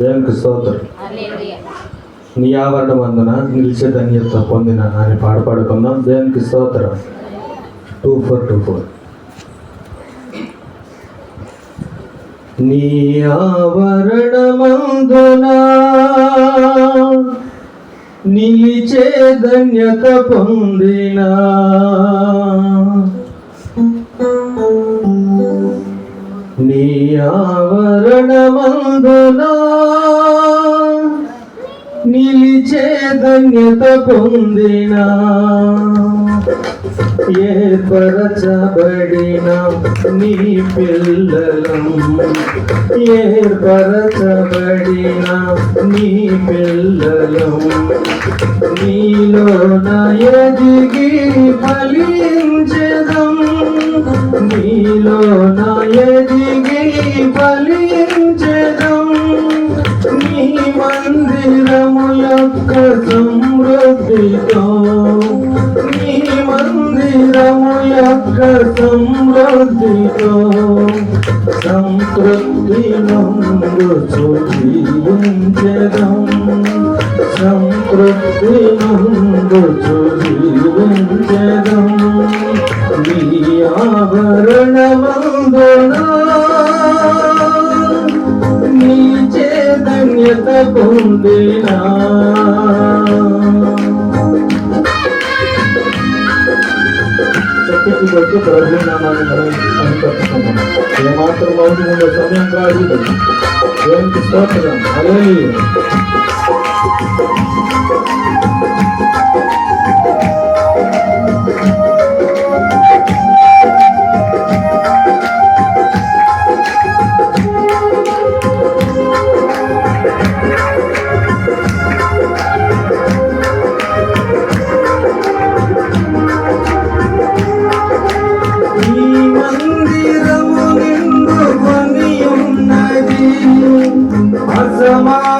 దేవునికి స్తోత్రం. నీ ఆవరణ మందున నిలిచే ధన్యత పొందిన అని పాడుకుందాం. దేవునికి స్తోత్రం. 2424 నీ ఆవరణ మందున నిలిచే ధన్యత పొందిన నీ ఆవరణ మందున నిలిచే ధన్యత పొందిన ఏర్పరచబడిన నీ పిల్లలం, ఏర్పరచబడిన నీ పిల్లలం, నీలోన ఎదిగి ఫలించెదం, నీలోన ఎదిగి ఫలించెదం, నీ మందిరము యొక్క సమృద్ధితో, నీ మందిరము యొక్క సమృద్ధితో సంతృప్తి నందుచు జీవించెదం, సంతృప్తి నందుచు జీవించెదం. నీ ఆభరణమందున నీచే ధన్యత పొందినా. శక్తికి వచ్చి ప్రభునామాన్ని మనం అనుకుంటున్నాం. ఏమాత్రం మౌనం ఉండే సమయం కాదు. దేవునికి స్తోత్రం. హల్లెలూయా.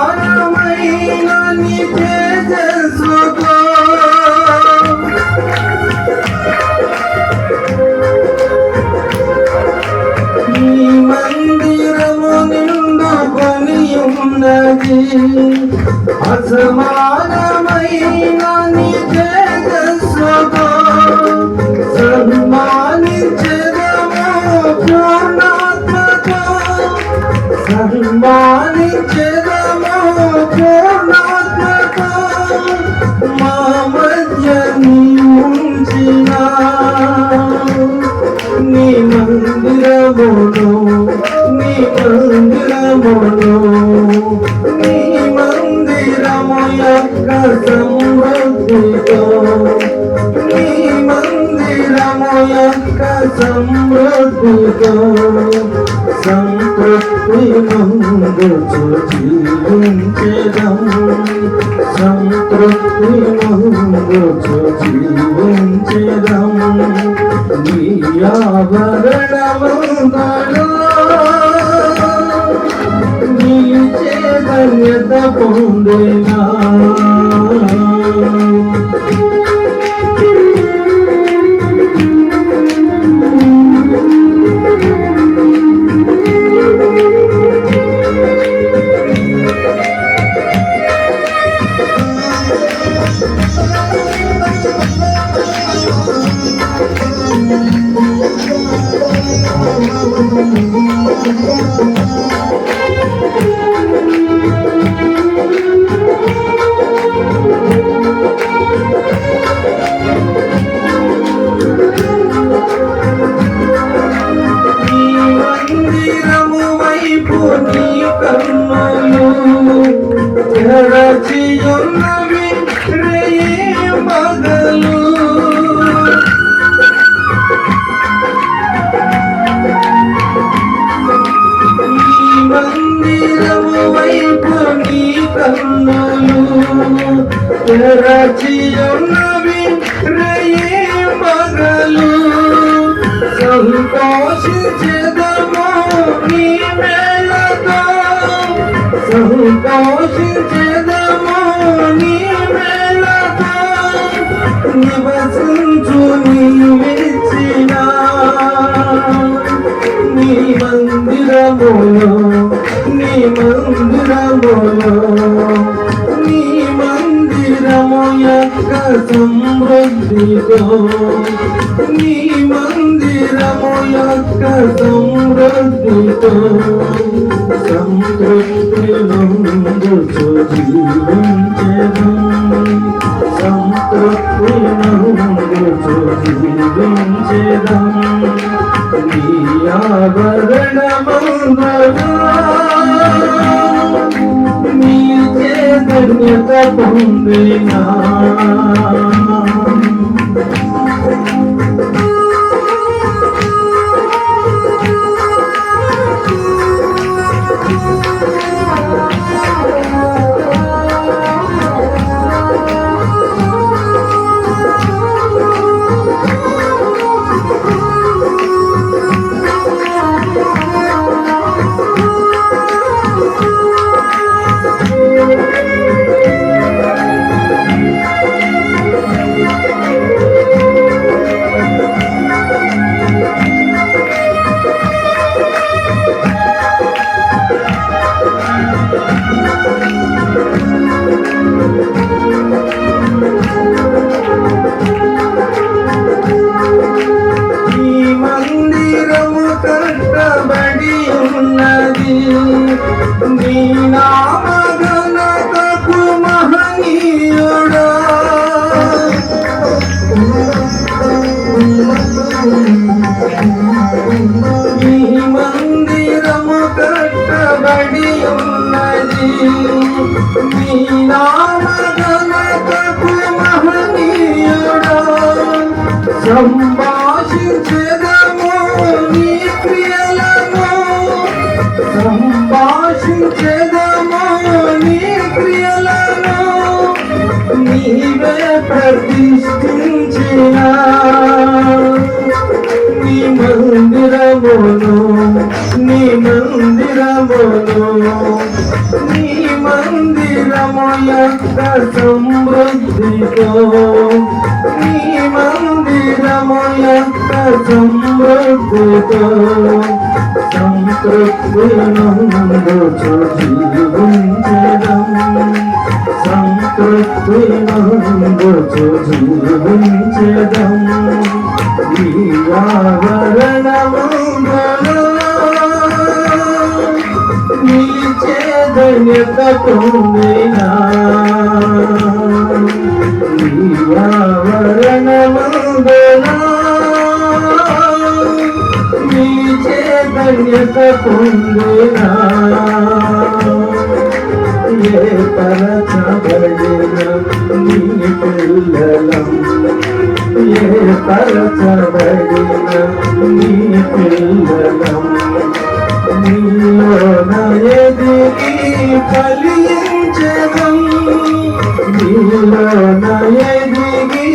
అసమానమైన నీ తేజస్సుతో నీ మందిరము నిండుకొని ఉన్నది, అసమానమైన నీ తేజస్సుతో సన్మానించెదము పూర్ణాత్మతో, సన్మానించెదము పూర్ణాత్మతో, మా మధ్య నీ ఉంచిన నీ మందిరమును, నీ మందిరమును, నీ మందిరము యొక్క సమృద్ధితో, నీ మందిరము యొక్క సమృద్ధితో సంతృప్తి నందుచు జీవించెదం, సంతృప్తి నందుచు జీవించెదం. నీ ఆభరణమందున నీచే ధన్యత పొందినా. మందిరము వైపు నీ కన్నులు తెరచియున్నవి రేయింబగలు, నీ మందిరము వైపు నీ కన్నులు తెరచియున్నవి రేయింబగలు, సంతోషించెదము నీ మేలతో, సంతోషించెదము నీ మేలతో, నివసించు నీవిచ్చిన నీ మందిరములో, నీ మందిర మందిరములో నీ మందిరము యొక్క సమృద్ధితో నీ మందిరము యొక్క సమృద్ధితో సంతృప్తి నందుచు జీవించెదం సంతృప్తి నందుచు జీవించెదం నీ ఆవరణమందున నీ చైతన్యత పొందినా కట్టబడి ఉన్నది నీ నామఘనతకు మహనీయుడా ఈ మందిరము కట్టబడి ఉన్నది నీ నామఘనతకు మహనీయుడా సంభాషించెదము నీ క్రియలను సంభాషించెదము నీ క్రియలను నీవే ప్రతిష్ఠించిన నీ మందిరమును నీ మందిరమును నీ మందిరము యొక్క సమృద్ధితో నీ మందిరము యొక్క సమృద్ధితో సంతృప్తి నందుచు జీవించెదం సంతృప్తి నందుచు జీవించెదం ఈ ఆవరణమందున నీ చైతన్యత పొందినా ఈ ఆవరణమందున నీ చైతన్యత పొందినా ఏ పరచబడిన నీ పిల్లలం ఏ పరచబడిన నీ పిల్లలం నీలోన ఎదిగి ఫలించెదం నీలోన ఎదిగి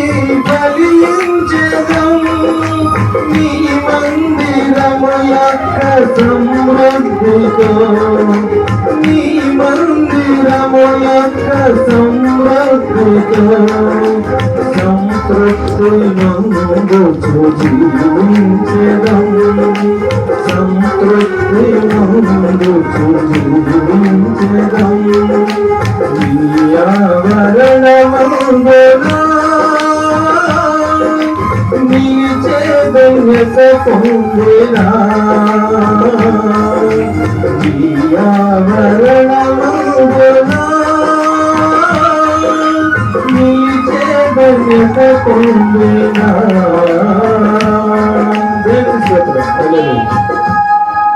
ఫలించెదం నీ మందిరము యొక్క సమృద్ధితో నీ మందిరము యొక్క సమృద్ధితో సంతృప్తి నందుచు జీవించెదం సంతృప్తి నందుచు జీవించెదం ఈ ఆవరణమందున నీ చైతన్యత పొందినా ఈ ఆవరణమందున నీ చైతన్యత పొందినా. దేవుని స్తోత్రం. హల్లెలూయా.